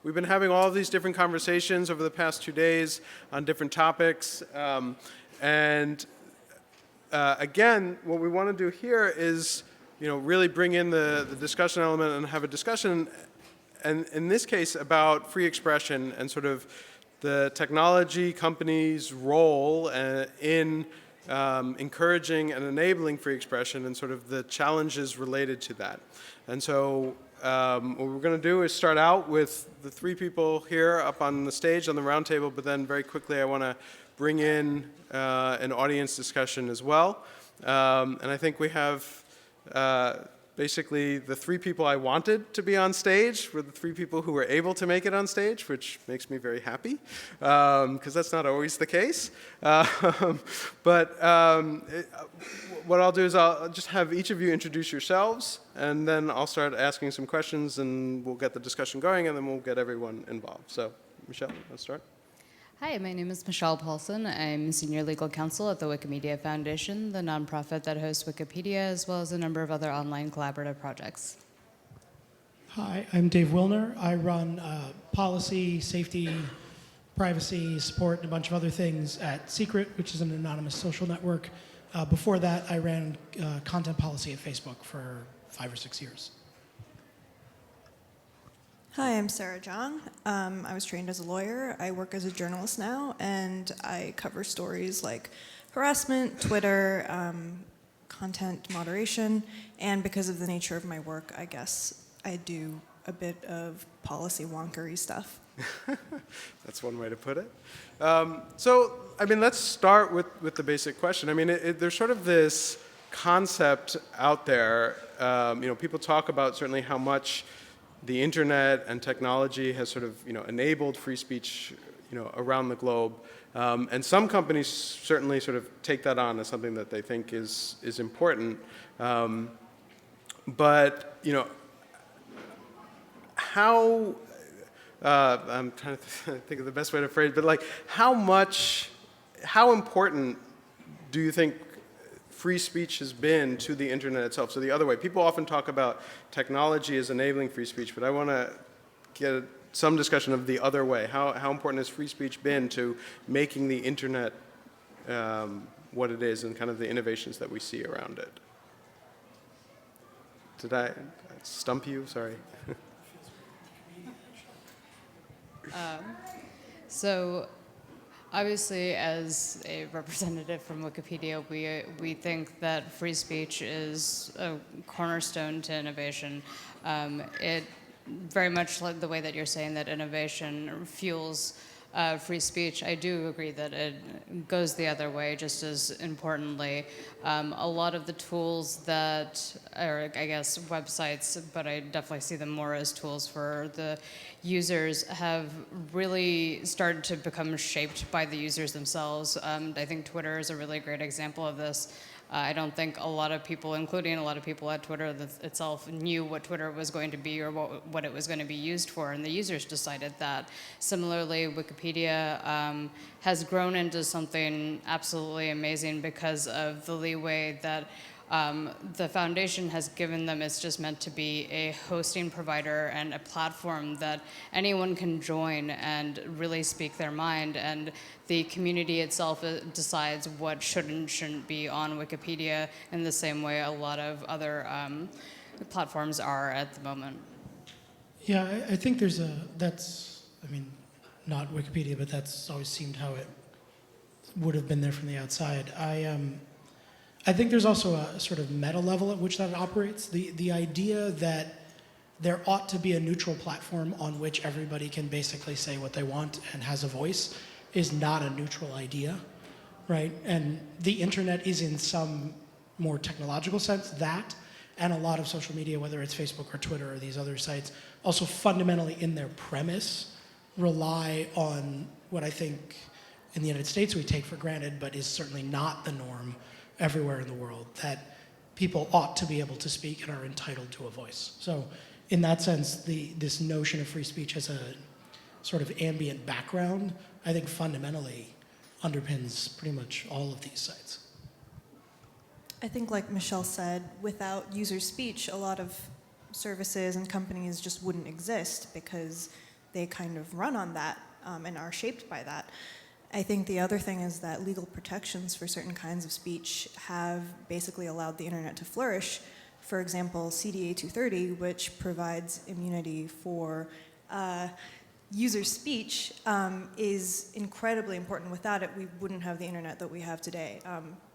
We've been having all of these different conversations over the past 2 days on different topics. Again, what we want to do here is, really bring in the discussion element and have a discussion, and in this case, about free expression and sort of the technology companies' role in encouraging and enabling free expression and sort of the challenges related to that. And so what we're going to do is start out with the three people here up on the stage on the roundtable, but then very quickly I want to bring in an audience discussion as well. And I think we have basically the three people I wanted to be on stage were the three people who were able to make it on stage, which makes me very happy, because that's not always the case. What I'll do is I'll just have each of you introduce yourselves, and then I'll start asking some questions, and we'll get the discussion going, and then we'll get everyone involved. So, Michelle, let's start. Hi, my name is Michelle Paulson. I'm Senior Legal Counsel at the Wikimedia Foundation, the nonprofit that hosts Wikipedia, as well as a number of other online collaborative projects. Hi, I'm Dave Willner. I run policy, safety, privacy, support, and a bunch of other things at Secret, which is an anonymous social network. Before that, I ran content policy at Facebook for 5 or 6 years. Hi, I'm Sarah Jeong. I was trained as a lawyer. I work as a journalist now, and I cover stories like harassment, Twitter, content moderation, and because of the nature of my work, I guess I do a bit of policy wonkery stuff. That's one way to put it. Let's start with the basic question. There's sort of this concept out there. People talk about certainly how much the internet and technology has sort of, enabled free speech, around the globe. And some companies certainly sort of take that on as something that they think is important. How, I'm trying to think of the best way to phrase it, but how important do you think free speech has been to the internet itself? So the other way, people often talk about technology as enabling free speech, but I want to get some discussion of the other way. How important has free speech been to making the internet what it is and kind of the innovations that we see around it? Did I stump you? Sorry. So obviously, as a representative from Wikipedia, we think that free speech is a cornerstone to innovation. It very much like the way that you're saying that innovation fuels free speech. I do agree that it goes the other way just as importantly. A lot of the tools that are, I guess, websites, but I definitely see them more as tools for the users, have really started to become shaped by the users themselves. I think Twitter is a really great example of this. I don't think a lot of people, including a lot of people at Twitter itself, knew what Twitter was going to be or what it was going to be used for, and the users decided that. Similarly, Wikipedia has grown into something absolutely amazing because of the leeway that the foundation has given them. It's just meant to be a hosting provider and a platform that anyone can join and really speak their mind, and the community itself decides what should and shouldn't be on Wikipedia in the same way a lot of other platforms are at the moment. Yeah, I think not Wikipedia, but that's always seemed how it would have been there from the outside. I think there's also a sort of meta level at which that operates. The idea that there ought to be a neutral platform on which everybody can basically say what they want and has a voice is not a neutral idea, right? And the internet is, in some more technological sense, that, and a lot of social media, whether it's Facebook or Twitter or these other sites, also fundamentally in their premise rely on what I think in the United States we take for granted, but is certainly not the norm everywhere in the world, that people ought to be able to speak and are entitled to a voice. So in that sense, this notion of free speech as a sort of ambient background, I think fundamentally underpins pretty much all of these sites. I think, like Michelle said, without user speech, a lot of services and companies just wouldn't exist because they kind of run on that and are shaped by that. I think the other thing is that legal protections for certain kinds of speech have basically allowed the internet to flourish. For example, CDA 230, which provides immunity for user speech, is incredibly important. Without it, we wouldn't have the internet that we have today.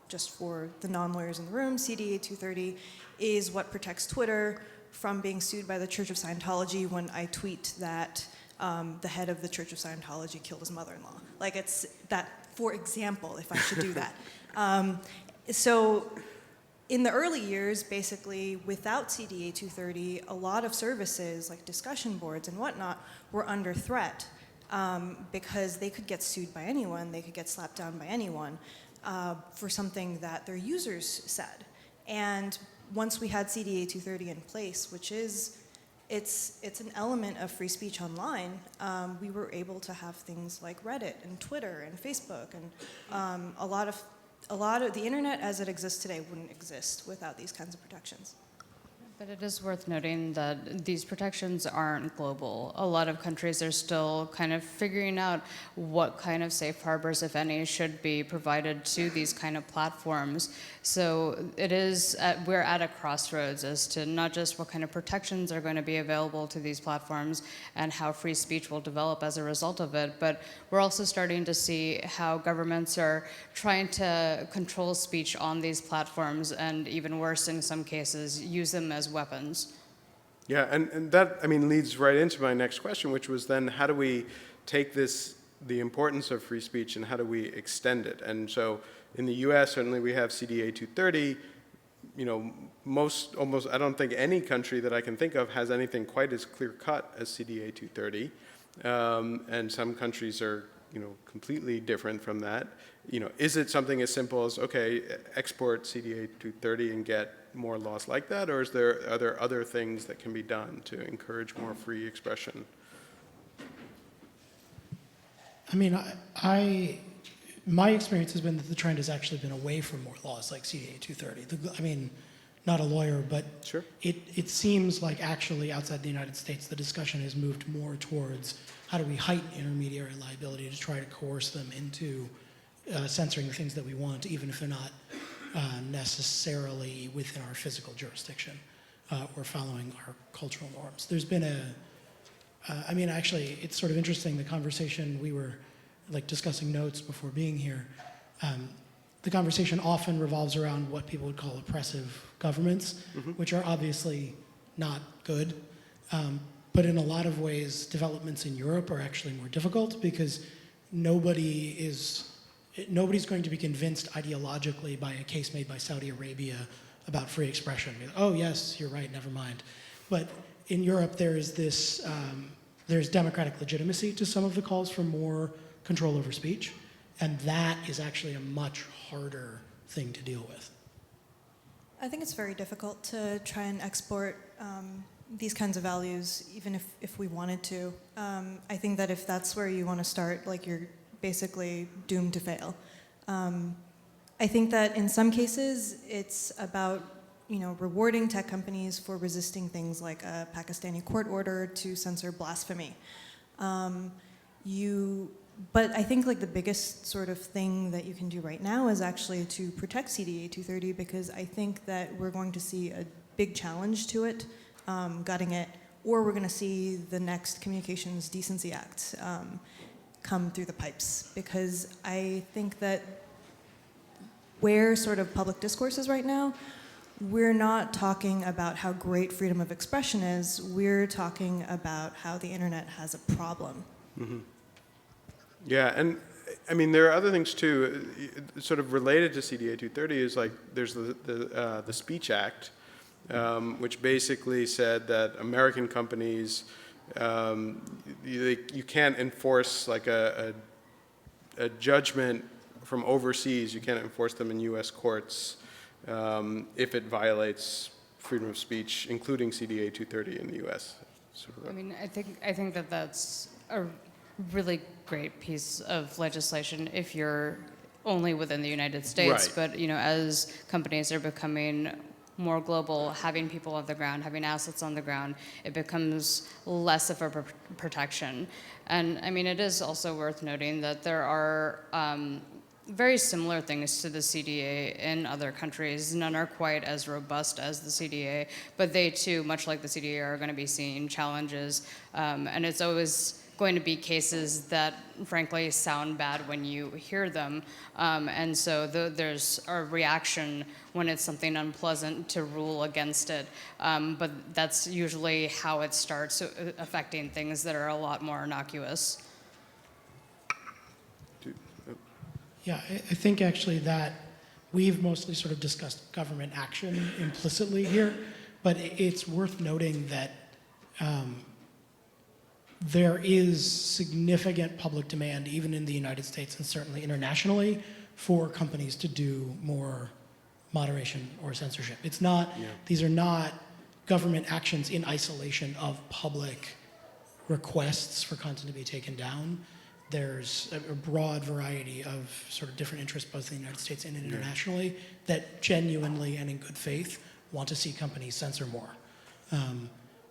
Just for the non-lawyers in the room, CDA 230 is what protects Twitter from being sued by the Church of Scientology when I tweet that the head of the Church of Scientology killed his mother-in-law. Like, it's that, for example, if I should do that. So in the early years, basically, without CDA 230, a lot of services, like discussion boards and whatnot, were under threat because they could get sued by anyone, they could get slapped down by anyone for something that their users said. And once we had CDA 230 in place, which is, it's an element of free speech online, we were able to have things like Reddit and Twitter and Facebook, and a lot of the internet as it exists today wouldn't exist without these kinds of protections. But it is worth noting that these protections aren't global. A lot of countries are still kind of figuring out what kind of safe harbors, if any, should be provided to these kind of platforms. So it is, we're at a crossroads as to not just what kind of protections are going to be available to these platforms and how free speech will develop as a result of it, but we're also starting to see how governments are trying to control speech on these platforms and, even worse in some cases, use them as weapons. Yeah, and that, I mean, leads right into my next question, which was then how do we take this, the importance of free speech, and how do we extend it? And so in the US, certainly we have CDA 230. You know, almost, I don't think any country that I can think of has anything quite as clear-cut as CDA 230. And some countries are, you know, completely different from that. You know, is it something as simple as, okay, export CDA 230 and get more laws like that, or are there other things that can be done to encourage more free expression? I mean, my experience has been that the trend has actually been away from more laws like CDA 230. I mean, not a lawyer, but Sure. it seems like actually outside the United States, the discussion has moved more towards how do we heighten intermediary liability to try to coerce them into censoring the things that we want, even if they're not necessarily within our physical jurisdiction or following our cultural norms. There's been I mean, actually, it's sort of interesting, the conversation we were like discussing notes before being here. The conversation often revolves around what people would call oppressive governments, which are obviously not good. But in a lot of ways, developments in Europe are actually more difficult because nobody's going to be convinced ideologically by a case made by Saudi Arabia about free expression. Oh yes, you're right, never mind. But in Europe, there is this, there's democratic legitimacy to some of the calls for more control over speech, and that is actually a much harder thing to deal with. I think it's very difficult to try and export these kinds of values, even if we wanted to. I think that if that's where you want to start, like, you're basically doomed to fail. I think that in some cases, it's about, you know, rewarding tech companies for resisting things like a Pakistani court order to censor blasphemy. But I think like the biggest sort of thing that you can do right now is actually to protect CDA 230, because I think that we're going to see a big challenge to it, gutting it, or we're going to see the next Communications Decency Act come through the pipes, because I think that where sort of public discourse is right now, we're not talking about how great freedom of expression is, we're talking about how the internet has a problem. Mm-hmm. Yeah, and I mean, there are other things too, sort of related to CDA 230 is like, there's the Speech Act, which basically said that American companies, you can't enforce like a judgment from overseas, you can't enforce them in US courts if it violates freedom of speech, including CDA 230 in the US. Sort of. I mean, I think that that's a really great piece of legislation if you're only within the United States. Right. But, you know, as companies are becoming more global, having people on the ground, having assets on the ground, it becomes less of a protection. And I mean, it is also worth noting that there are very similar things to the CDA in other countries. None are quite as robust as the CDA, but they too, much like the CDA, are going to be seeing challenges. And it's always going to be cases that frankly sound bad when you hear them. And so there's a reaction when it's something unpleasant to rule against it. But that's usually how it starts affecting things that are a lot more innocuous. Yeah, I think actually that we've mostly sort of discussed government action implicitly here, but it's worth noting that there is significant public demand, even in the United States and certainly internationally, for companies to do more moderation or censorship. It's not, these are not government actions in isolation of public requests for content to be taken down. There's a broad variety of sort of different interests, both in the United States and internationally, that genuinely and in good faith want to see companies censor more,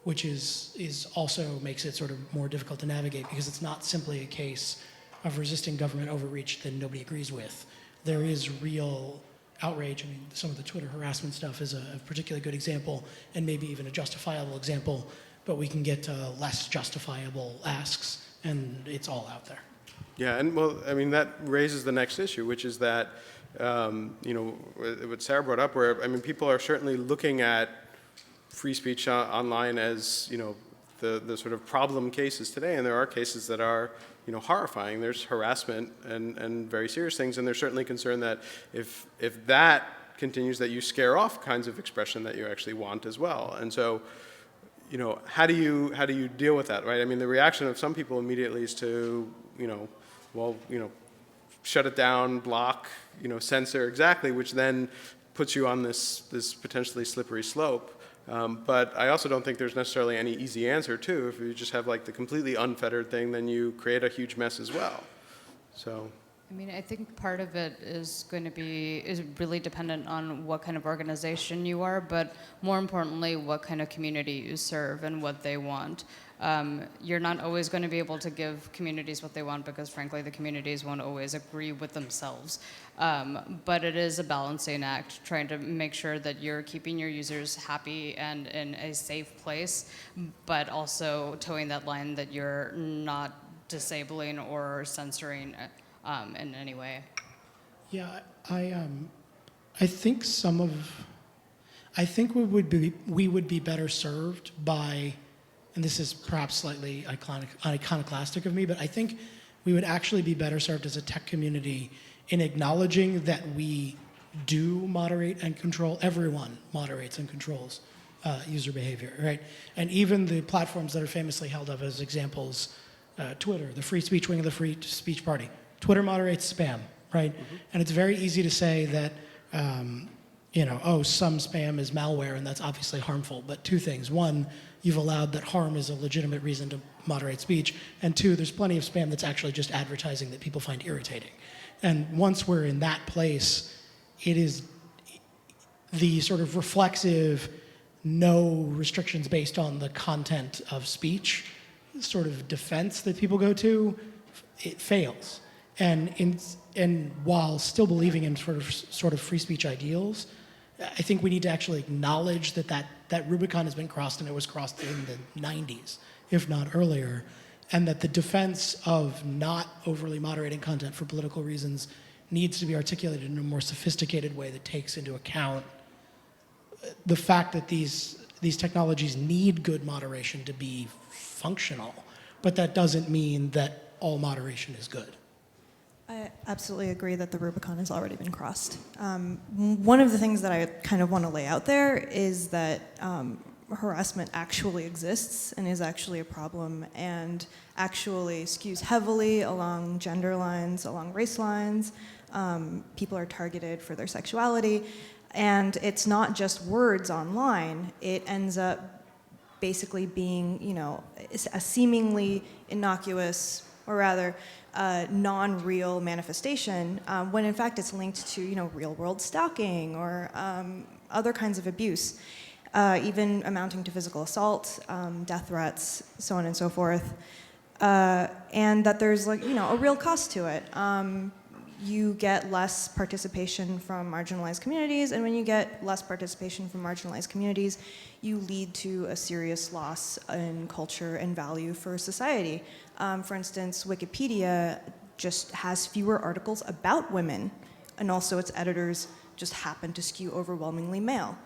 which is also makes it sort of more difficult to navigate because it's not simply a case of resisting government overreach that nobody agrees with. There is real outrage. I mean, some of the Twitter harassment stuff is a particularly good example, and maybe even a justifiable example, but we can get to less justifiable asks, and it's all out there. Yeah, and well, I mean, that raises the next issue, which is that, you know, what Sarah brought up, where, I mean, people are certainly looking at free speech online as, you know, the sort of problem cases today, and there are cases that are, you know, horrifying. There's harassment and very serious things, and they're certainly concerned that if that continues, that you scare off kinds of expression that you actually want as well. And so, you know, how do you deal with that, right? I mean, the reaction of some people immediately is to, you know, well, you know, shut it down, block, you know, censor, exactly, which then puts you on this potentially slippery slope. But I also don't think there's necessarily any easy answer, too. If you just have like the completely unfettered thing, then you create a huge mess as well. So. I mean, I think part of it is really dependent on what kind of organization you are, but more importantly, what kind of community you serve and what they want. You're not always going to be able to give communities what they want because, frankly, the communities won't always agree with themselves. But it is a balancing act, trying to make sure that you're keeping your users happy and in a safe place, but also towing that line that you're not disabling or censoring in any way. Yeah, I think we would be better served by, and this is perhaps slightly iconoclastic of me, but I think we would actually be better served as a tech community in acknowledging that we do moderate and control. Everyone moderates and controls user behavior, right? And even the platforms that are famously held up as examples, Twitter, the free speech wing of the free speech party. Twitter moderates spam, right? Mm-hmm. And it's very easy to say that, you know, oh, some spam is malware and that's obviously harmful. But two things. One, you've allowed that harm is a legitimate reason to moderate speech. And two, there's plenty of spam that's actually just advertising that people find irritating. And once we're in that place, it is the sort of reflexive, no restrictions based on the content of speech sort of defense that people go to, it fails. And while still believing in sort of free speech ideals, I think we need to actually acknowledge that Rubicon has been crossed, and it was crossed in the 90s, if not earlier, and that the defense of not overly moderating content for political reasons needs to be articulated in a more sophisticated way that takes into account the fact that these technologies need good moderation to be functional, but that doesn't mean that all moderation is good. I absolutely agree that the Rubicon has already been crossed. One of the things that I kind of want to lay out there is that harassment actually exists and is actually a problem and actually skews heavily along gender lines, along race lines. People are targeted for their sexuality. And it's not just words online. It ends up basically being, you know, a seemingly innocuous, or rather, non-real manifestation, when in fact it's linked to, you know, real-world stalking or other kinds of abuse, even amounting to physical assault, death threats, so on and so forth. And that there's like, a real cost to it. You get less participation from marginalized communities, and when you get less participation from marginalized communities, you lead to a serious loss in culture and value for society. For instance, Wikipedia just has fewer articles about women, and also its editors just happen to skew overwhelmingly male.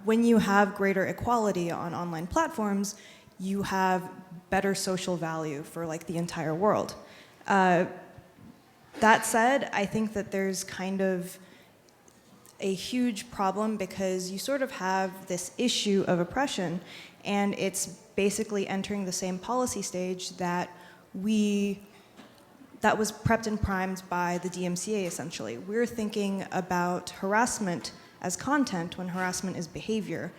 When you have greater equality on online platforms, you have better social value for like the entire world. That said, I think that there's kind of a huge problem because you sort of have this issue of oppression, and it's basically entering the same policy stage that was prepped and primed by the DMCA, essentially. We're thinking about harassment as content when harassment is behavior.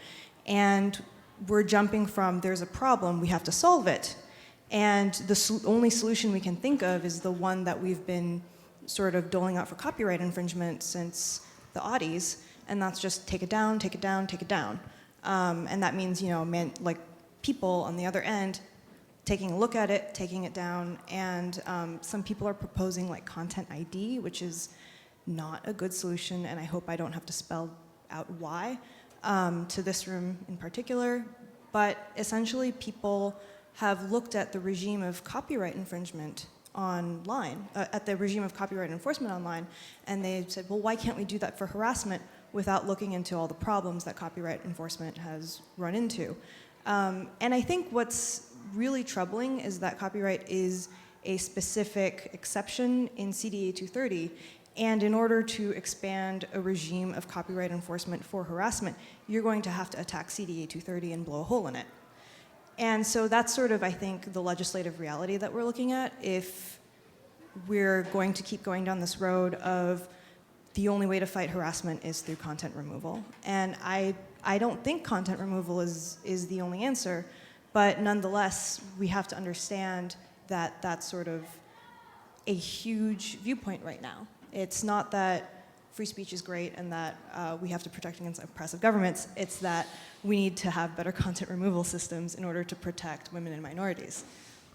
And we're jumping from there's a problem, we have to solve it. And the only solution we can think of is the one that we've been sort of doling out for copyright infringement since the aughties, and that's just take it down, take it down, take it down. And that means, like people on the other end taking a look at it, taking it down, and some people are proposing like content ID, which is not a good solution, and I hope I don't have to spell out why to this room in particular. But essentially, people have looked at the regime of copyright infringement online, at the regime of copyright enforcement online, and they said, well, why can't we do that for harassment without looking into all the problems that copyright enforcement has run into? And I think what's really troubling is that copyright is a specific exception in CDA 230, and in order to expand a regime of copyright enforcement for harassment, you're going to have to attack CDA 230 and blow a hole in it. And so that's sort of, I think, the legislative reality that we're looking at if we're going to keep going down this road of the only way to fight harassment is through content removal. And I don't think content removal is the only answer, but nonetheless, we have to understand that that's sort of a huge viewpoint right now. It's not that free speech is great and that we have to protect against oppressive governments. It's that we need to have better content removal systems in order to protect women and minorities.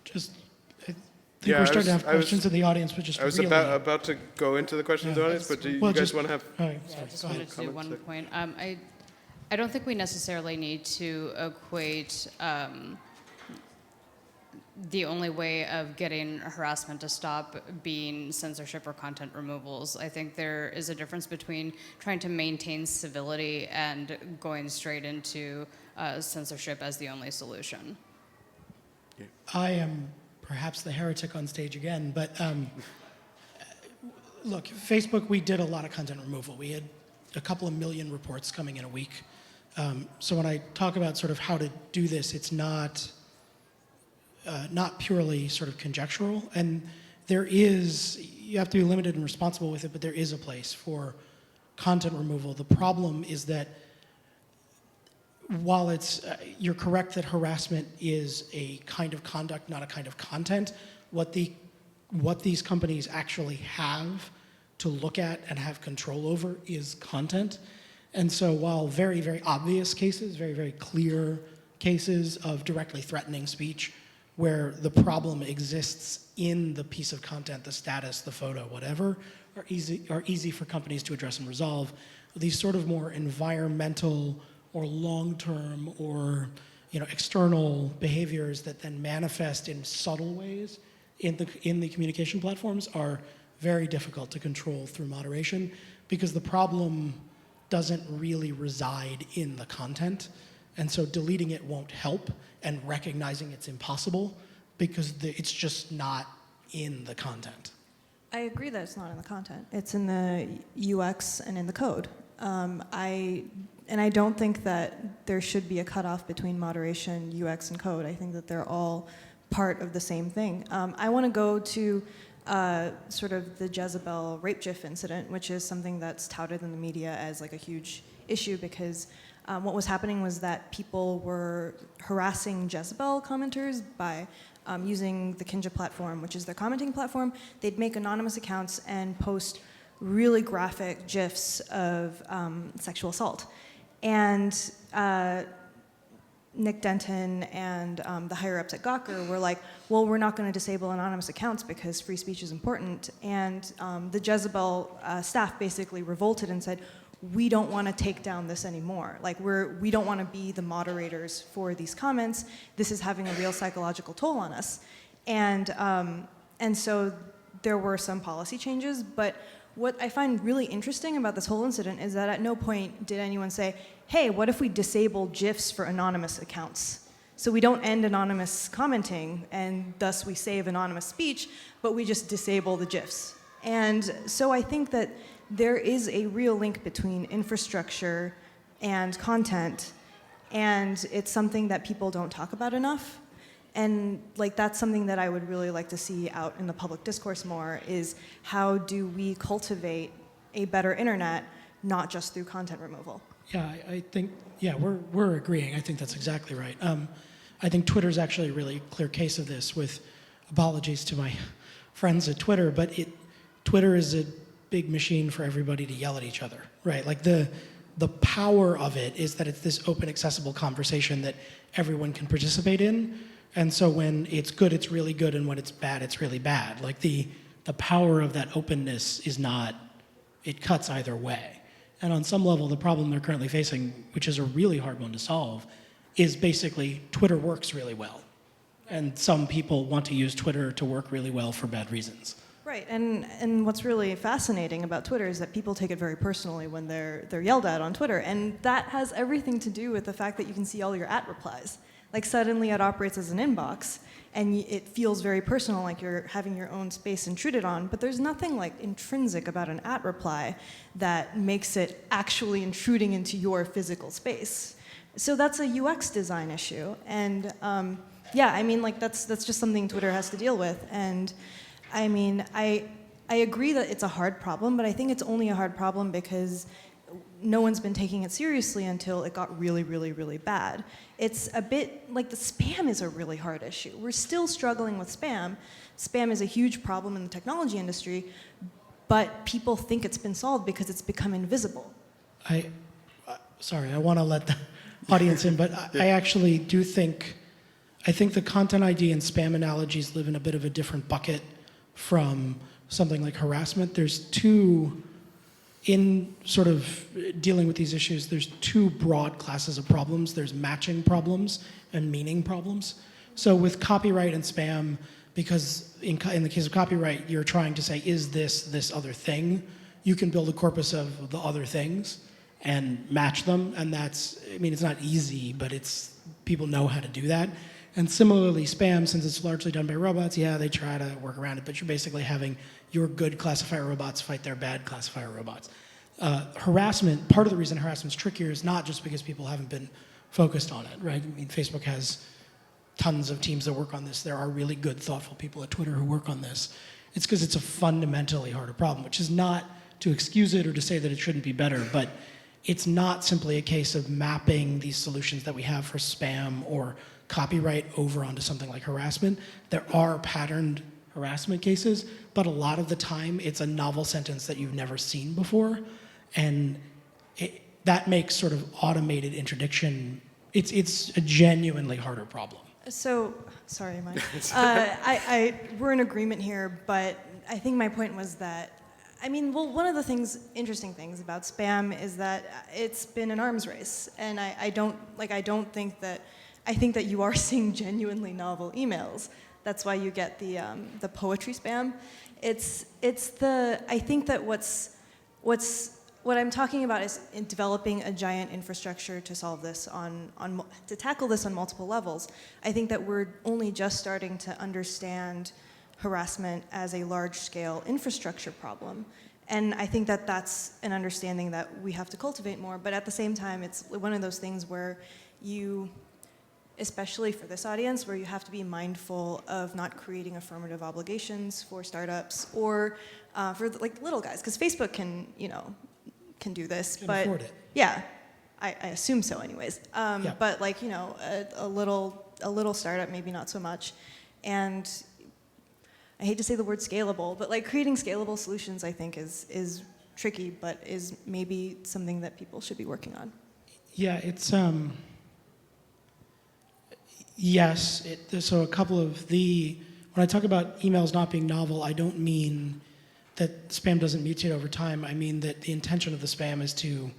I think we're starting to have questions in the audience, but just I was really... about to go into the questions in the audience, but do you guys want to have... Oh, sorry, I just go ahead. wanted to do one point. I don't think we necessarily need to equate the only way of getting harassment to stop being censorship or content removals. I think there is a difference between trying to maintain civility and going straight into censorship as the only solution. I am perhaps the heretic on stage again, but look, Facebook, we did a lot of content removal. We had a couple of million reports coming in a week. So when I talk about sort of how to do this, it's not purely sort of conjectural. And there is, you have to be limited and responsible with it, but there is a place for content removal. The problem is that while it's, you're correct that harassment is a kind of conduct, not a kind of content, what these companies actually have to look at and have control over is content. And so while very, very obvious cases, very, very clear cases of directly threatening speech where the problem exists in the piece of content, the status, the photo, whatever, are easy for companies to address and resolve, these sort of more environmental or long-term or external behaviors that then manifest in subtle ways in the communication platforms are very difficult to control through moderation because the problem doesn't really reside in the content. And so deleting it won't help, and recognizing it's impossible because it's just not in the content. I agree that it's not in the content. It's in the UX and in the code. I don't think that there should be a cutoff between moderation, UX, and code. I think that they're all part of the same thing. I want to go to sort of the Jezebel rape GIF incident, which is something that's touted in the media as like a huge issue because what was happening was that people were harassing Jezebel commenters by using the Kinja platform, which is their commenting platform. They'd make anonymous accounts and post really graphic GIFs of sexual assault. And Nick Denton and the higher-ups at Gawker were like, well, we're not going to disable anonymous accounts because free speech is important. And the Jezebel staff basically revolted and said, we don't want to take down this anymore. Like, we don't want to be the moderators for these comments. This is having a real psychological toll on us. And so there were some policy changes, but what I find really interesting about this whole incident is that at no point did anyone say, hey, what if we disable GIFs for anonymous accounts? So we don't end anonymous commenting, and thus we save anonymous speech, but we just disable the GIFs. And so I think that there is a real link between infrastructure and content, and it's something that people don't talk about enough. And like, that's something that I would really like to see out in the public discourse more, is how do we cultivate a better internet, not just through content removal? Yeah, I think, yeah, we're agreeing. I think that's exactly right. I think Twitter's actually a really clear case of this, with apologies to my friends at Twitter, but Twitter is a big machine for everybody to yell at each other, right? Like the power of it is that it's this open, accessible conversation that everyone can participate in. And so when it's good, it's really good, and when it's bad, it's really bad. Like the power of that openness is not, it cuts either way. And on some level, the problem they're currently facing, which is a really hard one to solve, is basically Twitter works really well. And some people want to use Twitter to work really well for bad reasons. Right, and what's really fascinating about Twitter is that people take it very personally when they're yelled at on Twitter, and that has everything to do with the fact that you can see all your @replies. Like, suddenly it operates as an inbox, and it feels very personal, like you're having your own space intruded on, but there's nothing like intrinsic about an @reply that makes it actually intruding into your physical space. So that's a UX design issue, and yeah, I mean, like, that's just something Twitter has to deal with. And I mean, I agree that it's a hard problem, but I think it's only a hard problem because no one's been taking it seriously until it got really, really, really bad. It's a bit like the spam is a really hard issue. We're still struggling with spam. Spam is a huge problem in the technology industry, but people think it's been solved because it's become invisible. Sorry, I want to let the audience in, but I actually do think, I think the content ID and spam analogies live in a bit of a different bucket from something like harassment. There's two, in sort of dealing with these issues, there's two broad classes of problems. There's matching problems and meaning problems. So with copyright and spam, because in the case of copyright, you're trying to say, is this other thing? You can build a corpus of the other things and match them, and that's, I mean, it's not easy, but people know how to do that. And similarly, spam, since it's largely done by robots, yeah, they try to work around it, but you're basically having your good classifier robots fight their bad classifier robots. Harassment, part of the reason harassment's trickier is not just because people haven't been focused on it, right? I mean, Facebook has tons of teams that work on this. There are really good, thoughtful people at Twitter who work on this. It's because it's a fundamentally harder problem, which is not to excuse it or to say that it shouldn't be better, but it's not simply a case of mapping these solutions that we have for spam or copyright over onto something like harassment. There are patterned harassment cases, but a lot of the time it's a novel sentence that you've never seen before, and that makes sort of automated interdiction, it's a genuinely harder problem. So, sorry, Mike. We're in agreement here, but I think my point was that, I mean, well, one of the interesting things about spam is that it's been an arms race, and I think that you are seeing genuinely novel emails. That's why you get the poetry spam. I think that what I'm talking about is in developing a giant infrastructure to solve this to tackle this on multiple levels. I think that we're only just starting to understand harassment as a large-scale infrastructure problem. And I think that that's an understanding that we have to cultivate more, but at the same time, it's one of those things where you, especially for this audience, where you have to be mindful of not creating affirmative obligations for startups or for like little guys, because Facebook can do this, but afford it. Yeah, I assume so, anyways. Yeah. But like a little startup, maybe not so much, and I hate to say the word scalable, but like creating scalable solutions, I think is tricky, but is maybe something that people should be working on. Yeah, it's yes. So a couple of when I talk about emails not being novel, I don't mean that spam doesn't mutate over time. I mean that the intention of the spam is to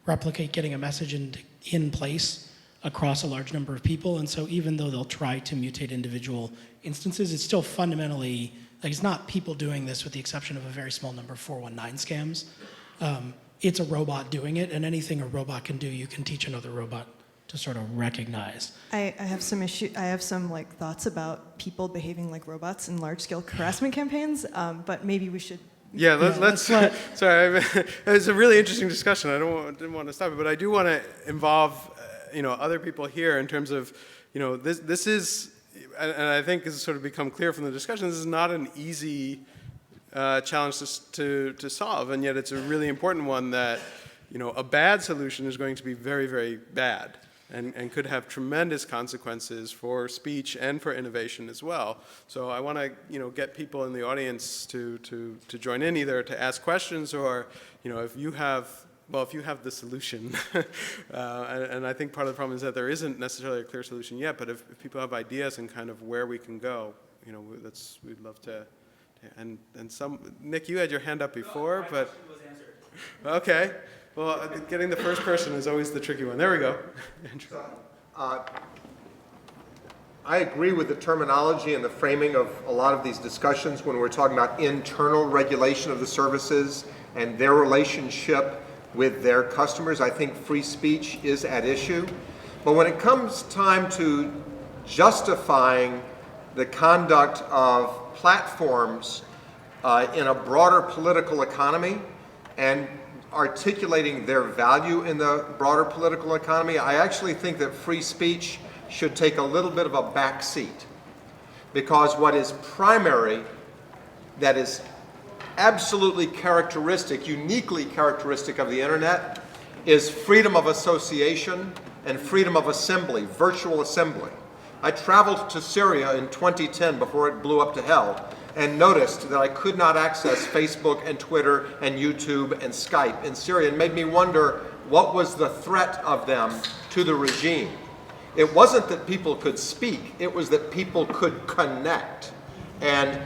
replicate getting a message in place across a large number of people. And so even though they'll try to mutate individual instances, it's still fundamentally, like, it's not people doing this with the exception of a very small number of 419 scams. It's a robot doing it, and anything a robot can do, you can teach another robot to sort of recognize. I have some like thoughts about people behaving like robots in large-scale harassment campaigns, but maybe we should. Yeah, let's sorry, it's a really interesting discussion. I didn't want to stop it, but I do want to involve other people here in terms of this is, and I think this has sort of become clear from the discussion, this is not an easy challenge to solve, and yet it's a really important one that a bad solution is going to be very, very bad. And could have tremendous consequences for speech and for innovation as well. So I want to, get people in the audience to join in, either to ask questions or, if you have the solution. and I think part of the problem is that there isn't necessarily a clear solution yet. But if people have ideas and kind of where we can go, we'd love to. And Nick, you had your hand up before, my but question was answered. Okay. Well, getting the first person is always the tricky one. There we go. I agree with the terminology and the framing of a lot of these discussions when we're talking about internal regulation of the services and their relationship with their customers. I think free speech is at issue. But when it comes time to justifying the conduct of platforms in a broader political economy and articulating their value in the broader political economy, I actually think that free speech should take a little bit of a back seat. Because what is primary, that is absolutely characteristic, uniquely characteristic of the internet, is freedom of association and freedom of assembly, virtual assembly. I traveled to Syria in 2010 before it blew up to hell, and noticed that I could not access Facebook and Twitter and YouTube and Skype in Syria, and made me wonder what was the threat of them to the regime. It wasn't that people could speak, it was that people could connect. And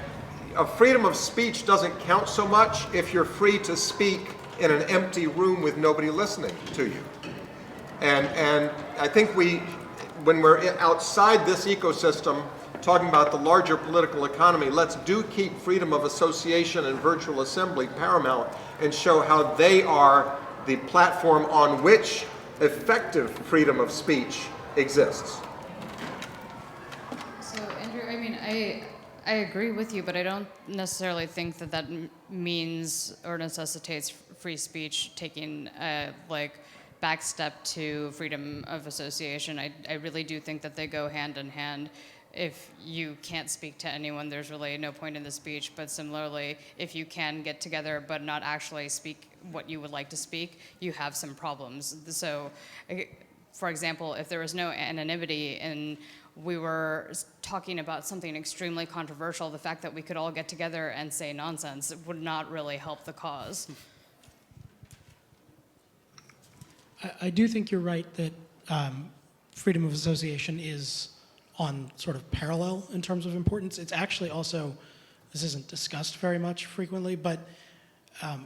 a freedom of speech doesn't count so much if you're free to speak in an empty room with nobody listening to you. And I think when we're outside this ecosystem, talking about the larger political economy, let's keep freedom of association and virtual assembly paramount and show how they are the platform on which effective freedom of speech exists. So, Andrew, I mean, I agree with you, but I don't necessarily think that means or necessitates free speech taking back step to freedom of association. I really do think that they go hand in hand. If you can't speak to anyone, there's really no point in the speech. But similarly, if you can get together but not actually speak what you would like to speak, you have some problems. So, for example, if there was no anonymity and we were talking about something extremely controversial, the fact that we could all get together and say nonsense would not really help the cause. I do think you're right that freedom of association is on sort of parallel in terms of importance. It's actually also, this isn't discussed very much frequently, but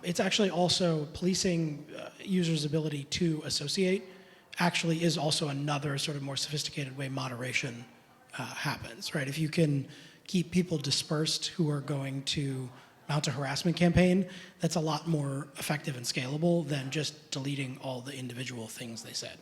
it's actually also policing users' ability to associate actually is also another sort of more sophisticated way moderation happens, right? If you can keep people dispersed who are going to mount a harassment campaign, that's a lot more effective and scalable than just deleting all the individual things they said.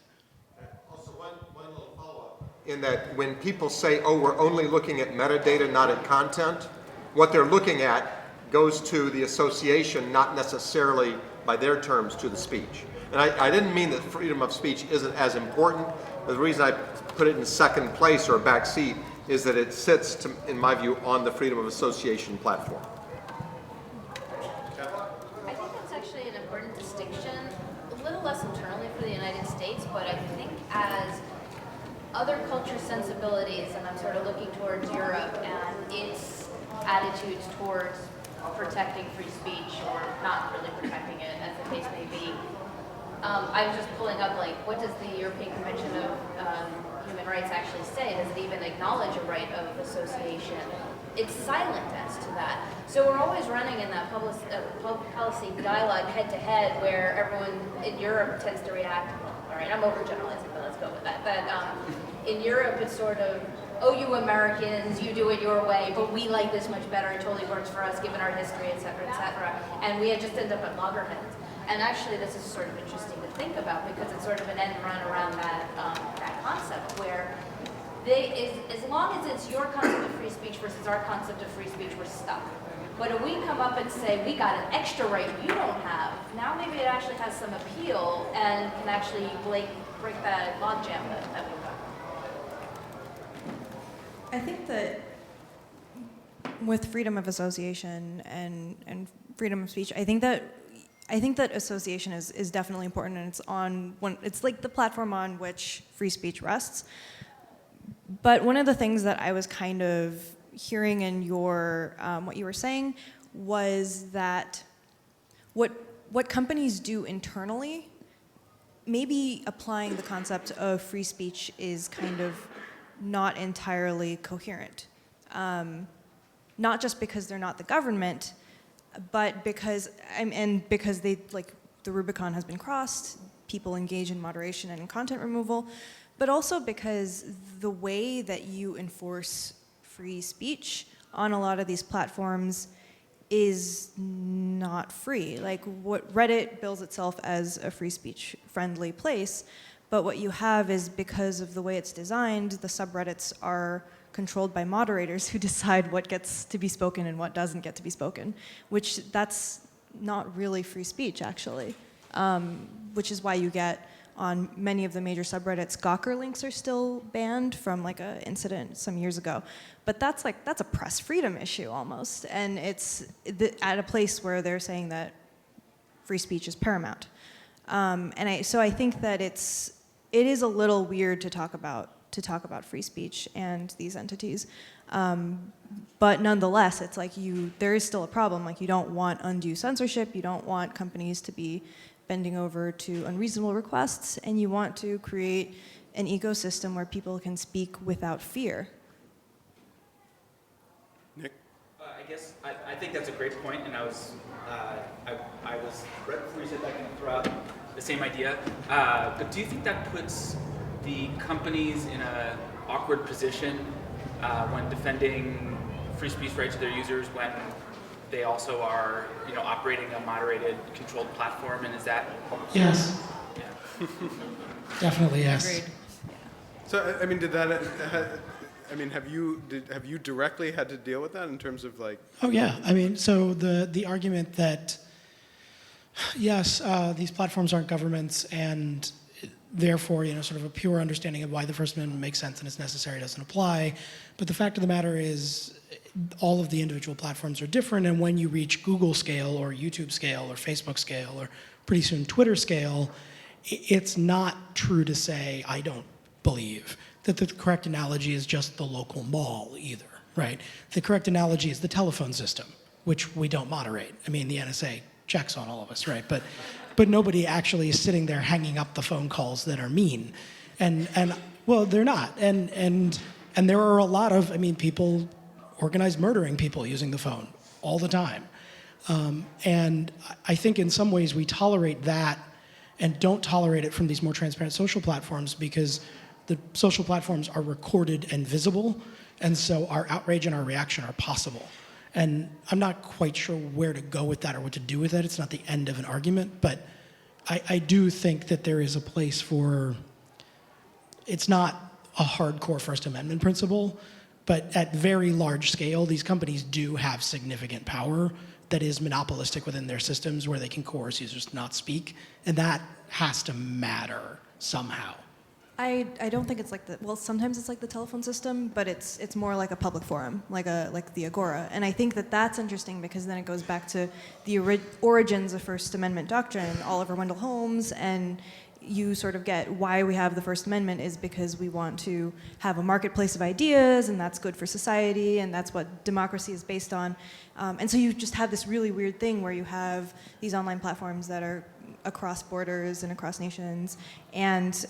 Also, one little follow-up. In that when people say, oh, we're only looking at metadata, not at content, what they're looking at goes to the association, not necessarily, by their terms, to the speech. And I didn't mean that freedom of speech isn't as important. The reason I put it in second place or back seat is that it sits, in my view, on the freedom of association platform. I think that's actually an important distinction, a little less internally for the United States, but I think as other culture sensibilities, and I'm sort of looking towards Europe and its attitudes towards protecting free speech or not really protecting it, as the case may be. I was just pulling up, like, what does the European Convention of Human Rights actually say? Does it even acknowledge a right of association? It's silent as to that. So we're always running in that public policy dialogue head-to-head where everyone in Europe tends to react, all right, I'm overgeneralizing, but let's go with that. But in Europe, it's sort of, oh, you Americans, you do it your way, but we like this much better, it totally works for us given our history, et cetera, and we just end up at loggerheads. And actually, this is sort of interesting to think about because it's sort of an end run around that, that concept where as long as it's your concept of free speech versus our concept of free speech, we're stuck. But if we come up and say, we got an extra right you don't have, now maybe it actually has some appeal and can actually break that logjam that we've got. I think that with freedom of association and freedom of speech, I think that association is definitely important, and it's like the platform on which free speech rests. But one of the things that I was kind of hearing in your what you were saying was that what companies do internally, maybe applying the concept of free speech is kind of not entirely coherent. Not just because they're not the government, but because they, like, the Rubicon has been crossed, people engage in moderation and in content removal, but also because the way that you enforce free speech on a lot of these platforms is not free. Like, what Reddit bills itself as a free speech friendly place, but what you have is, because of the way it's designed, the subreddits are controlled by moderators who decide what gets to be spoken and what doesn't get to be spoken, which that's not really free speech, actually, which is why you get on many of the major subreddits, Gawker links are still banned from like an incident some years ago. But that's a press freedom issue almost, and it's at a place where they're saying that free speech is paramount. So I think that it is a little weird to talk about free speech and these entities. But nonetheless, it's like there is still a problem. Like, you don't want undue censorship, you don't want companies to be bending over to unreasonable requests, and you want to create an ecosystem where people can speak without fear. Nick? I guess I think that's a great point, and I was right before you said that, going to throw out the same idea. But do you think that puts the companies in an awkward position when defending free speech rights of their users when they also are, operating a moderated, controlled platform? And is that? Yes. Yeah. Definitely yes. Agreed. So, I mean, have you directly had to deal with that in terms of, like? Oh yeah, I mean, so the argument that yes, these platforms aren't governments, and therefore, sort of a pure understanding of why the First Amendment makes sense and is necessary doesn't apply. But the fact of the matter is, all of the individual platforms are different, and when you reach Google scale or YouTube scale or Facebook scale or pretty soon Twitter scale, it's not true to say, I don't believe, that the correct analogy is just the local mall either, right? The correct analogy is the telephone system, which we don't moderate. I mean, the NSA checks on all of us, right? But nobody actually is sitting there hanging up the phone calls that are mean. And well, they're not. And there are a lot of, people organize murdering people using the phone all the time. And I think in some ways we tolerate that and don't tolerate it from these more transparent social platforms because the social platforms are recorded and visible, and so our outrage and our reaction are possible. And I'm not quite sure where to go with that or what to do with it. It's not the end of an argument, but I do think that there is a place for, it's not a hardcore First Amendment principle, but at very large scale, these companies do have significant power that is monopolistic within their systems where they can coerce users to not speak, and that has to matter somehow. I don't think it's like sometimes it's like the telephone system, but it's more like a public forum, like the Agora. And I think that that's interesting because then it goes back to the origins of First Amendment doctrine, Oliver Wendell Holmes, and you sort of get why we have the First Amendment is because we want to have a marketplace of ideas, and that's good for society, and that's what democracy is based on. And so you just have this really weird thing where you have these online platforms that are across borders and across nations, and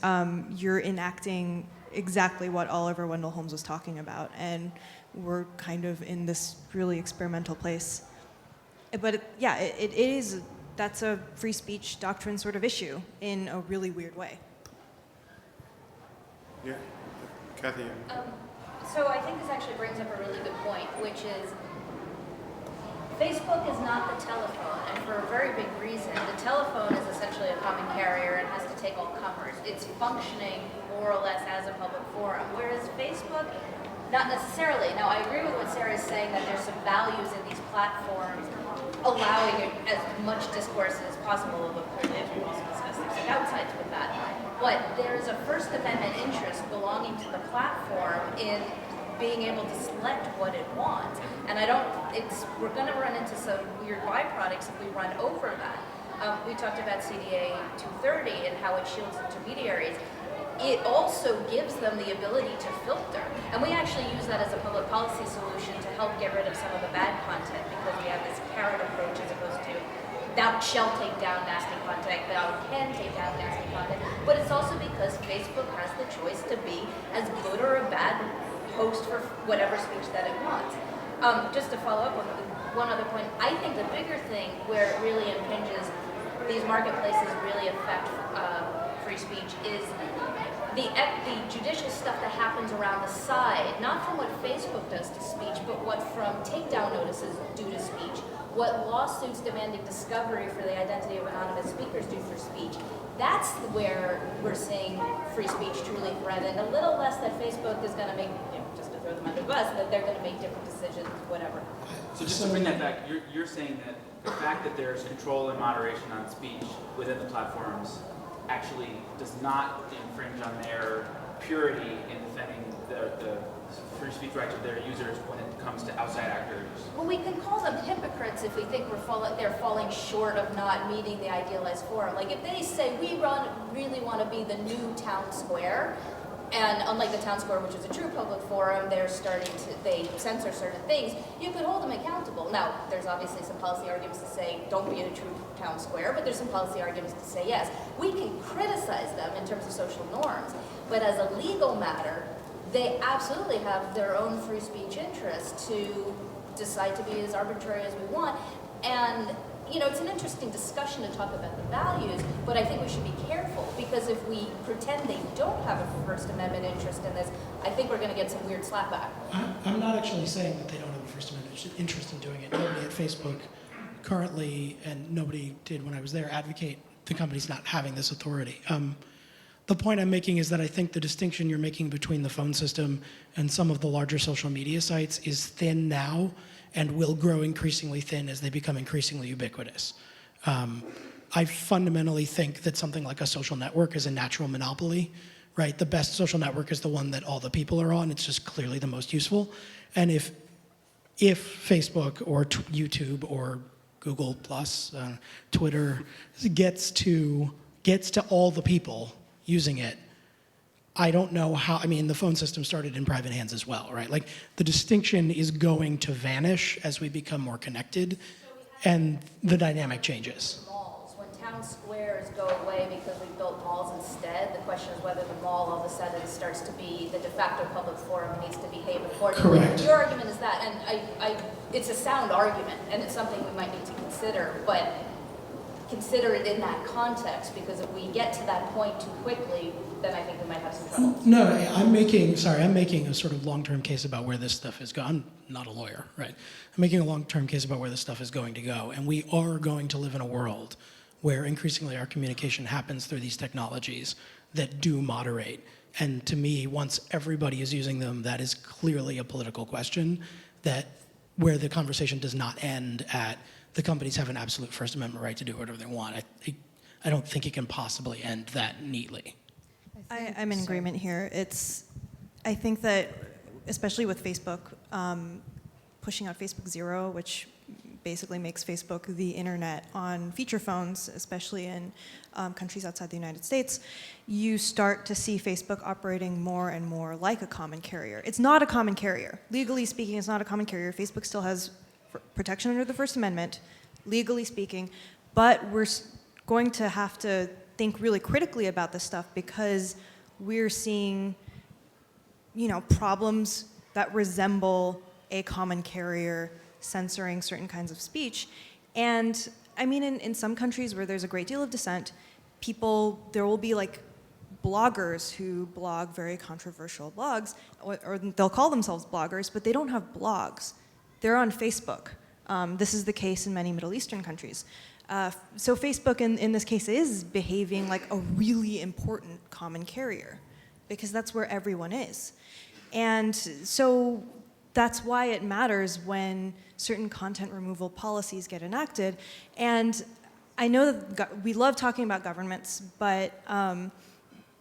you're enacting exactly what Oliver Wendell Holmes was talking about. And we're kind of in this really experimental place. But it is, that's a free speech doctrine sort of issue in a really weird way. Yeah, Kathy. So I think this actually brings up a really good point, which is Facebook is not the telephone, and for a very big reason. The telephone is essentially a common carrier and has to take all comers. It's functioning more or less as a public forum, whereas Facebook, not necessarily. Now, I agree with what Sarah is saying, that there's some values in these platforms allowing as much discourse as possible, although clearly we also discuss there's some downsides with that. But there's a First Amendment interest belonging to the platform in being able to select what it wants. And we're going to run into some weird byproducts if we run over that. We talked about CDA 230 and how it shields intermediaries. It also gives them the ability to filter. And we actually use that as a public policy solution to help get rid of some of the bad content, because we have this carrot approach as opposed to thou shall take down nasty content, thou can take down nasty content. But it's also because Facebook has the choice to be as good or a bad host for whatever speech that it wants. Just to follow up on one other point, I think the bigger thing where it really impinges, these marketplaces really affect free speech, is the judicial stuff that happens around the side, not from what Facebook does to speech, but what from takedown notices do to speech, what lawsuits demanding discovery for the identity of anonymous speakers do for speech. That's where we're seeing free speech truly threatened. A little less that Facebook is going to make, just to throw them under the bus, that they're going to make different decisions, whatever. So just to bring that back, you're saying that the fact that there's control and moderation on speech within the platforms actually does not infringe on their purity in defending the free speech rights of their users when it comes to outside actors. Well, we can call them hypocrites if we think they're falling short of not meeting the idealized forum. Like if they say we really want to be the new town square, and unlike the town square, which is a true public forum, they censor certain things, you could hold them accountable. Now, there's obviously some policy arguments to say don't be in a true town square, but there's some policy arguments to say yes. We can criticize them in terms of social norms, but as a legal matter, they absolutely have their own free speech interest to decide to be as arbitrary as we want. And it's an interesting discussion to talk about the values, but I think we should be careful, because if we pretend they don't have a First Amendment interest in this, I think we're going to get some weird slapback. I'm not actually saying that they don't have a First Amendment interest in doing it. Nobody at Facebook currently, and nobody did when I was there, advocate the companies not having this authority. The point I'm making is that I think the distinction you're making between the phone system and some of the larger social media sites is thin now and will grow increasingly thin as they become increasingly ubiquitous. I fundamentally think that something like a social network is a natural monopoly, right? The best social network is the one that all the people are on. It's just clearly the most useful. And if Facebook or YouTube or Google Plus, Twitter gets to all the people using it, I don't know how, the phone system started in private hands as well, right? Like the distinction is going to vanish as we become more connected and the dynamic changes. Malls. When town squares go away because we built malls instead, the question is whether the mall all of a sudden starts to be the de facto public forum and needs to behave accordingly. Correct. Your argument is that, and it's a sound argument, and it's something we might need to consider, but consider it in that context, because if we get to that point too quickly, then I think we might have some trouble. No, I'm making a sort of long-term case about where this stuff is going. I'm not a lawyer, right? I'm making a long-term case about where this stuff is going to go. And we are going to live in a world where increasingly our communication happens through these technologies that do moderate. And to me, once everybody is using them, that is clearly a political question, that where the conversation does not end at the companies have an absolute First Amendment right to do whatever they want. I don't think it can possibly end that neatly. I'm in agreement here. I think that, especially with Facebook, pushing out Facebook Zero, which basically makes Facebook the internet on feature phones, especially in countries outside the United States, you start to see Facebook operating more and more like a common carrier. It's not a common carrier. Legally speaking, it's not a common carrier. Facebook still has protection under the First Amendment, legally speaking, but we're going to have to think really critically about this stuff because we're seeing, you know, problems that resemble a common carrier censoring certain kinds of speech. And I mean, in some countries where there's a great deal of dissent, there will be like bloggers who blog very controversial blogs, or they'll call themselves bloggers, but they don't have blogs. They're on Facebook. This is the case in many Middle Eastern countries. So Facebook, in this case, is behaving like a really important common carrier because that's where everyone is. And so that's why it matters when certain content removal policies get enacted. And I know that we love talking about governments, but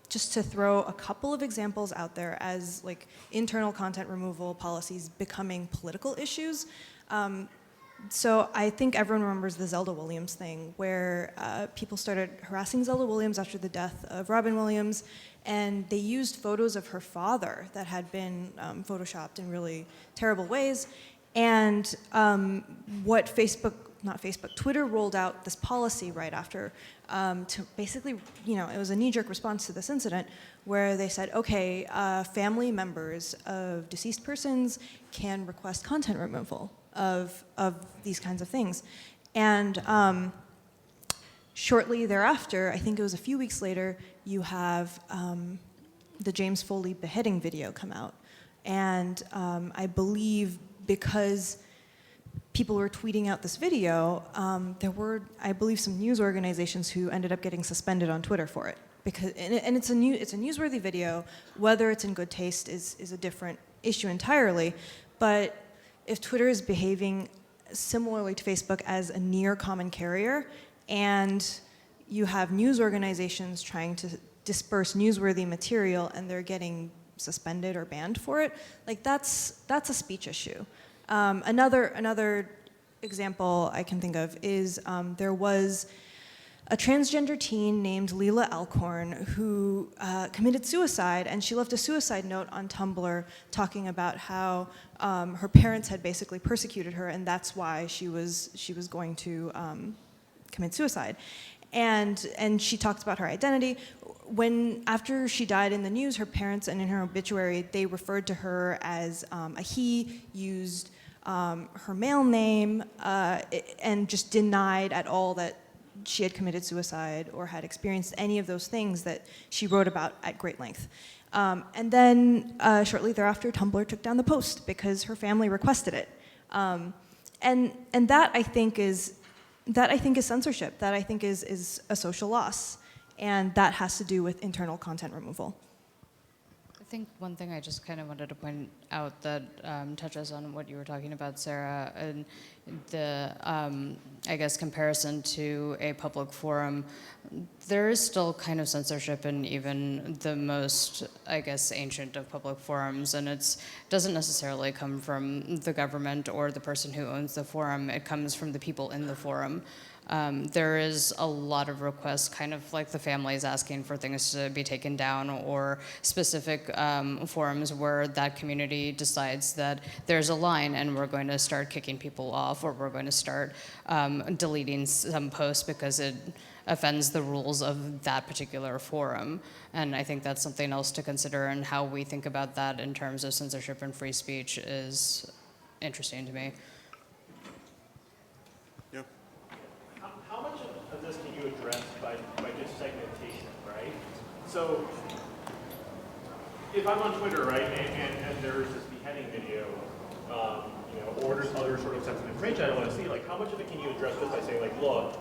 just to throw a couple of examples out there as like internal content removal policies becoming political issues. So I think everyone remembers the Zelda Williams thing, where people started harassing Zelda Williams after the death of Robin Williams, and they used photos of her father that had been photoshopped in really terrible ways. And Twitter rolled out this policy right after to basically, you know, it was a knee-jerk response to this incident where they said, okay, family members of deceased persons can request content removal of these kinds of things. And shortly thereafter, I think it was a few weeks later, you have the James Foley beheading video come out. And I believe because people were tweeting out this video, there were, I believe, some news organizations who ended up getting suspended on Twitter for it. Because, and it's a newsworthy video. Whether it's in good taste is a different issue entirely. But if Twitter is behaving similarly to Facebook as a near common carrier, and you have news organizations trying to disperse newsworthy material and they're getting suspended or banned for it, like that's a speech issue. Another example I can think of is there was a transgender teen named Leela Alcorn who committed suicide, and she left a suicide note on Tumblr talking about how her parents had basically persecuted her, and that's why she was going to commit suicide. And she talked about her identity. After she died in the news, her parents, and in her obituary, they referred to her as a he, used her male name, and just denied at all that she had committed suicide or had experienced any of those things that she wrote about at great length. And then shortly thereafter, Tumblr took down the post because her family requested it. And that I think is censorship. That I think is a social loss, and that has to do with internal content removal. I think one thing I just kind of wanted to point out that touches on what you were talking about, Sarah, and the, I guess, comparison to a public forum. There is still kind of censorship in even the most, I guess, ancient of public forums, and it doesn't necessarily come from the government or the person who owns the forum. It comes from the people in the forum. There is a lot of requests, kind of like the families asking for things to be taken down, or specific forums where that community decides that there's a line and we're going to start kicking people off, or we're going to start deleting some posts because it offends the rules of that particular forum. And I think that's something else to consider, and how we think about that in terms of censorship and free speech is interesting to me. How much of this can you address by just segmentation, right? So if I'm on Twitter, right, and there's this beheading video, or there's other sort of sensitive information I don't want to see, like how much of it can you address just by saying, like, look,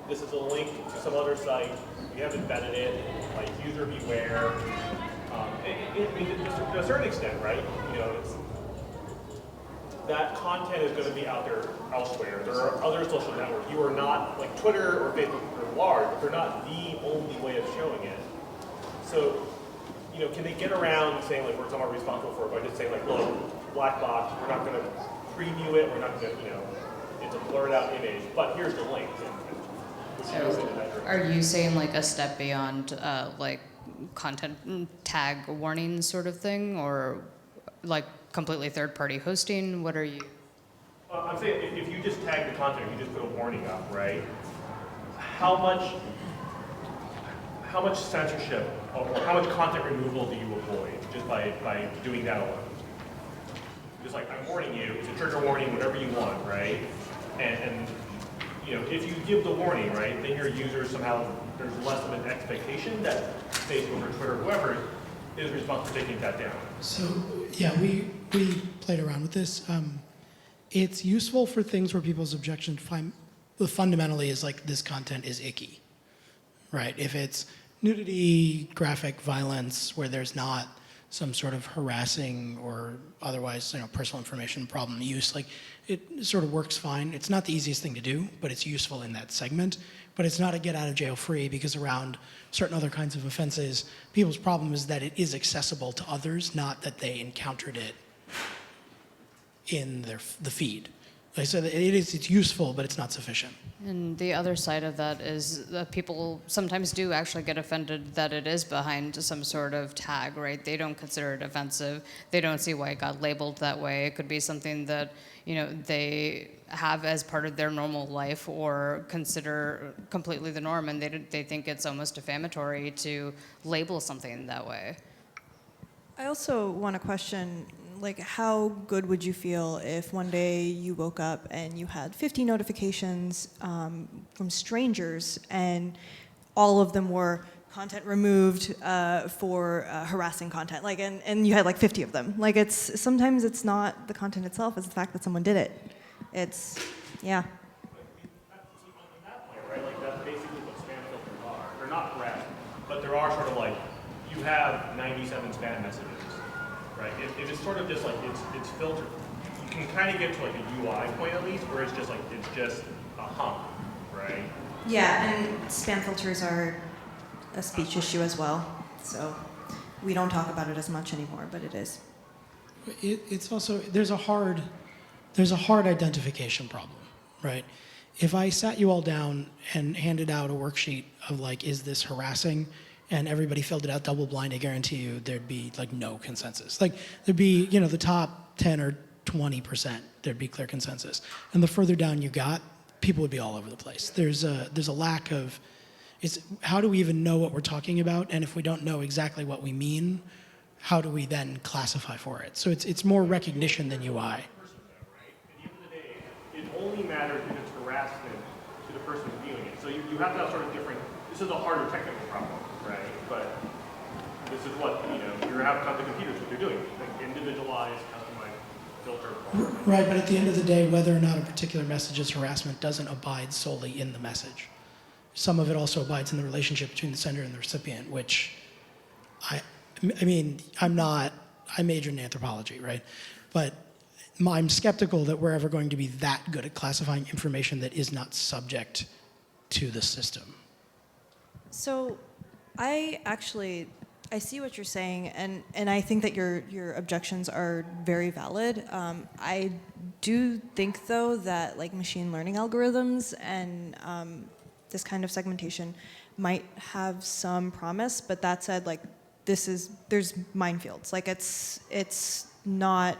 this is a link to some other site, we haven't vetted it, like user beware. To a certain extent, right? That content is going to be out there elsewhere. There are other social networks. You are not, like Twitter or Facebook are large, but they're not the only way of showing it. So, can they get around saying, like, we're somewhat responsible for it by just saying, like, look, black box, we're not going to preview it, we're not going to, it's a blurred out image, but here's the link. Are you saying like a step beyond like content tag warning sort of thing, or like completely third-party hosting? What are you? I'm saying if you just tag the content, you just put a warning up, right? How much censorship or how much content removal do you avoid just by doing that alone? Just like, I'm warning you, it's a trigger warning, whatever you want, right? And you know, if you give the warning, right, then your users somehow, there's less of an expectation that Facebook or Twitter, whoever is responsible for taking that down. So yeah, we played around with this. It's useful for things where people's objection fundamentally is like, this content is icky, right? If it's nudity, graphic violence, where there's not some sort of harassing or otherwise, personal information problem use, like it sort of works fine. It's not the easiest thing to do, but it's useful in that segment. But it's not a get out of jail free, because around certain other kinds of offenses, people's problem is that it is accessible to others, not that they encountered it in the feed. Like, so it's useful, but it's not sufficient. And the other side of that is that people sometimes do actually get offended that it is behind some sort of tag, right? They don't consider it offensive. They don't see why it got labeled that way. It could be something that, they have as part of their normal life or consider completely the norm, and they think it's almost defamatory to label something that way. I also want to question, like, how good would you feel if one day you woke up and you had 50 notifications from strangers, and all of them were content removed for harassing content, like, and you had like 50 of them. Like, sometimes it's not the content itself, it's the fact that someone did it. It's, yeah. On that point, right, like that's basically what spam filters are. They're not harassment, but there are sort of like, you have 97 spam messages, right? If it's sort of just like, it's filtered, you can kind of get to like a UI point at least, where it's just like, it's just a hump, right? Yeah, and spam filters are a speech issue as well, so we don't talk about it as much anymore, but it is. It's also, there's a hard identification problem, right? If I sat you all down and handed out a worksheet of like, is this harassing? And everybody filled it out double blind, I guarantee you there'd be like no consensus. Like there'd be, the top 10 or 20%, there'd be clear consensus. And the further down you got, people would be all over the place. There's a lack of, how do we even know what we're talking about? And if we don't know exactly what we mean, how do we then classify for it? So it's more recognition than UI. At the end of the day, it only matters if it's harassment to the person who's viewing it. So you have to have sort of different, this is a harder technical problem, right? But this is what, you're going to have to come to computers what they're doing. Like individualized, customized, filter. Right, but at the end of the day, whether or not a particular message is harassment doesn't abide solely in the message. Some of it also abides in the relationship between the sender and the recipient, which I majored in anthropology, right? But I'm skeptical that we're ever going to be that good at classifying information that is not subject to the system. So I see what you're saying, and I think that your objections are very valid. I do think, though, that like machine learning algorithms and this kind of segmentation might have some promise, but that said, like, there's minefields. Like, it's not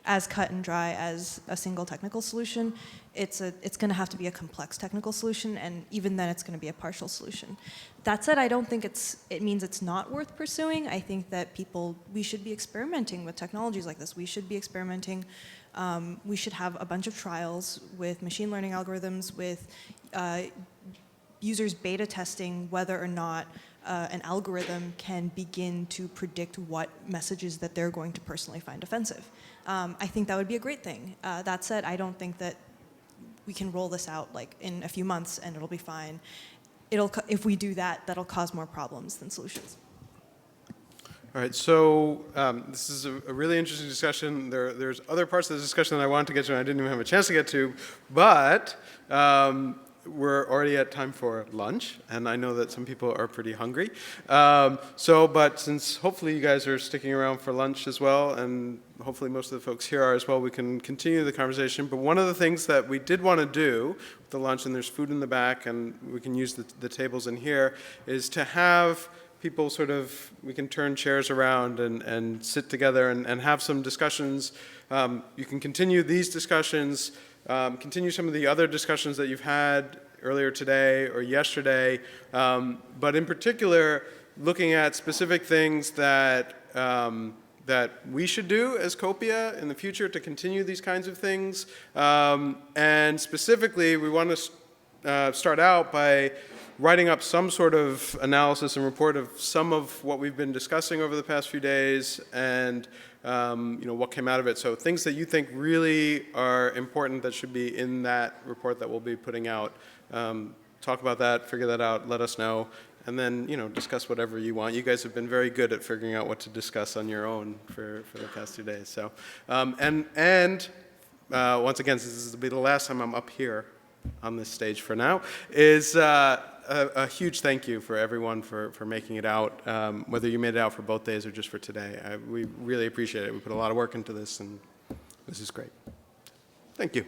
as cut and dry as a single technical solution. It's going to have to be a complex technical solution, and even then it's going to be a partial solution. That said, I don't think it means it's not worth pursuing. I think that we should be experimenting with technologies like this. We should be experimenting. We should have a bunch of trials with machine learning algorithms, with users beta testing whether or not an algorithm can begin to predict what messages that they're going to personally find offensive. I think that would be a great thing. That said, I don't think that we can roll this out like in a few months and it'll be fine. If we do that, that'll cause more problems than solutions. All right, so this is a really interesting discussion. There's other parts of the discussion that I wanted to get to and I didn't even have a chance to get to, but we're already at time for lunch, and I know that some people are pretty hungry. But since hopefully you guys are sticking around for lunch as well, and hopefully most of the folks here are as well, we can continue the conversation. But one of the things that we did want to do with the lunch, and there's food in the back, and we can use the tables in here, is to have people sort of, we can turn chairs around and sit together and have some discussions. You can continue these discussions, continue some of the other discussions that you've had earlier today or yesterday, but in particular, looking at specific things that that we should do as Copia in the future to continue these kinds of things. And specifically, we want to start out by writing up some sort of analysis and report of some of what we've been discussing over the past few days and what came out of it. So things that you think really are important that should be in that report that we'll be putting out. Talk about that, figure that out, let us know. And then, discuss whatever you want. You guys have been very good at figuring out what to discuss on your own for the past 2 days. So, once again, this will be the last time I'm up here on this stage for now, is a huge thank you for everyone for making it out, whether you made it out for both days or just for today. We really appreciate it. We put a lot of work into this, and this is great. Thank you.